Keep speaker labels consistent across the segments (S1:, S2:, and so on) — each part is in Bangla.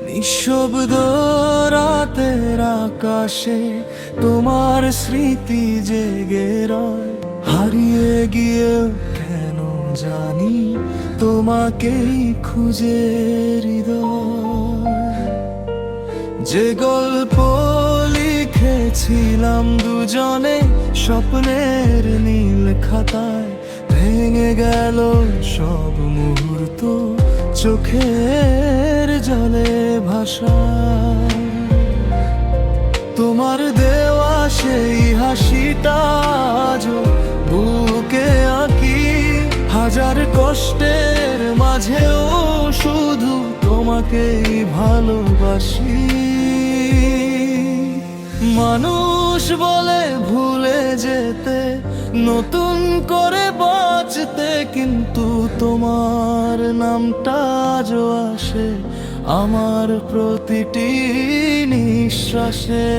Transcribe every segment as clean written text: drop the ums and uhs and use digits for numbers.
S1: নিঃশব্দ রাতের আকাশে তোমার স্মৃতি জেগে রয়। হারিয়ে গিয়েও কেন জানি তোমাকেই খুঁজে হৃদয়। যে গল্প লিখেছিলাম দুজনে স্বপ্নের নীল খাতায়, ভেঙে গেল সব মুহূর্ত চোখের জলে ভাষা। তোমার দেওয়া সেই হাসিটা আজও বুকে আঁকি, হাজার কষ্টের মাঝেও শুধু তোমাকেই ভালোবাসি। মানুষ বলে ভুলে যেতে, নতুন করে বাঁচতে, কিন্তু তোমার নামটা আজও আসে আমার প্রতিটি নিঃশ্বাসে।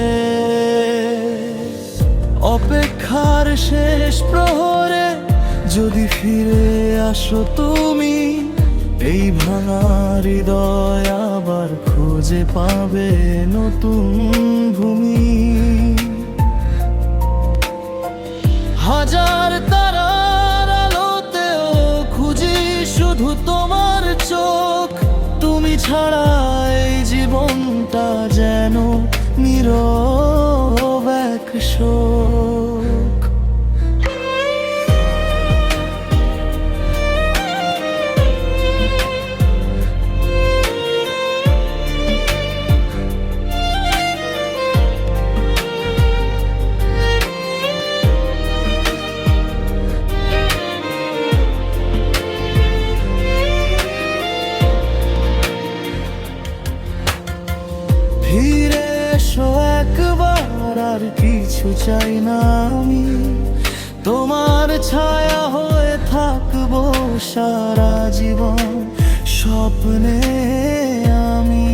S1: অপেক্ষার শেষ প্রহরে যদি ফিরে আসো তুমি, এই ভাঙা হৃদয় আবার খুঁজে পাবে নতুন ভূমি। হাজার তারার আলোতেও খুঁজি শুধু তোমার চোখ। তুমি ছাড়া এই জীবনটা যেন নীরব এক শোক। ফিরে এসো একবার, আর কিছু চাই না আমি। তোমার ছায়া হয়ে থাকবো সারা জীবন স্বপ্নে আমি।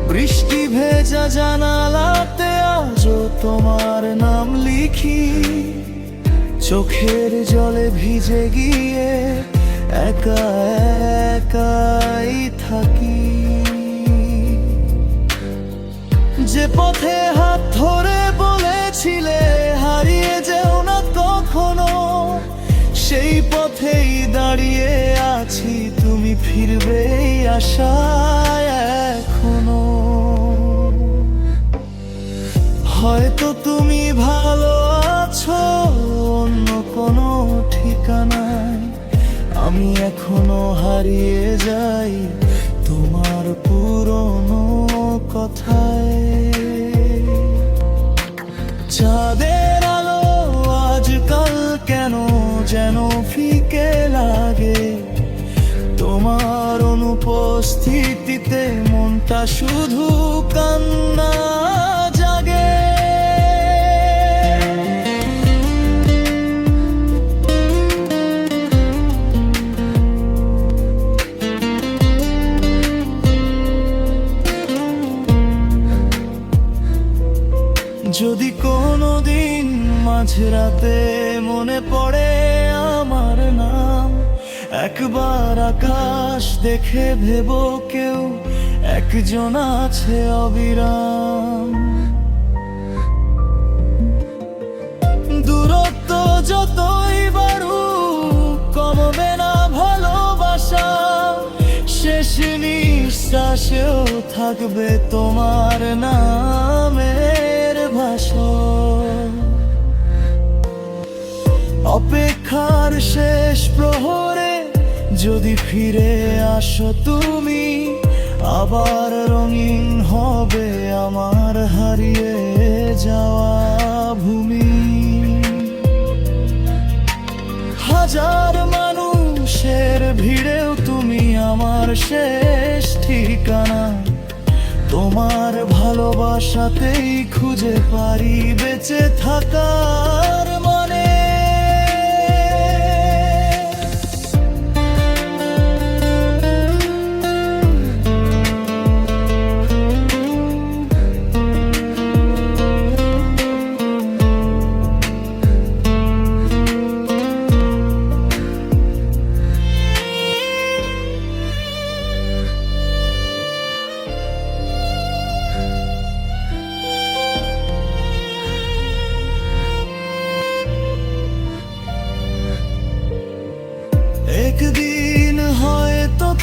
S1: বৃষ্টি ভেজা জানালাতে আজও তোমার নাম লিখি, চোখের জলে ভিজে গিয়ে একা একাই থাকি। যে পথে হাত ধরে বলেছিলে হারিয়ে যেও না কখনো, সেই পথেই দাঁড়িয়ে আছি, তুমি ফিরবে এই আশায় এখনো। হয়তো তুমি ভালো আছো অন্য কোনো ঠিকানায়, আমি এখনো হারিয়ে যাই তোমার পুরনো কথায়। চাঁদের আলো আজকাল কেন যেন ফিকে লাগে, তোমার অনুপস্থিতিতে মনটা শুধু কান্না জাগে। যদি কোনোদিন মাঝরাতে মনে পড়ে আমার নাম, একবার আকাশ দেখে ভেবো কেউ একজন আছে অবিরাম। দূরত্ব যতই বাড়ুক কমবে না ভালোবাসা, শেষ নিঃশ্বাসেও থাকবে তোমার নামের ভাষণ। অপেক্ষার শেষ প্রহরে যদি ফিরে আসো তুমি, আবার রঙিন হবে আমার হারিয়ে যাওয়া ভূমি। হাজার মানুষের ভিড়েও তুমি আমার শেষ ঠিকানা, তোমার ভালোবাসাতেই খুঁজে পারি বেঁচে থাকার মানে।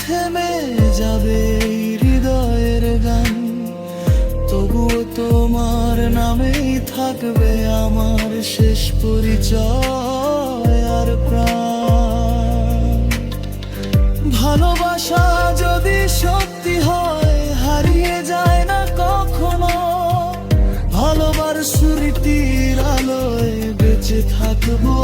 S1: থেমে যাবে এই হৃদয়ের গান, তবুও তোমার নামেই থাকবে আমার শেষ পরিচয় আর প্রাণ। ভালোবাসা যদি সত্যি হয় হারিয়ে যায় না কখনো, ভালোবার স্মৃতির আলোয় বেঁচে থাকবো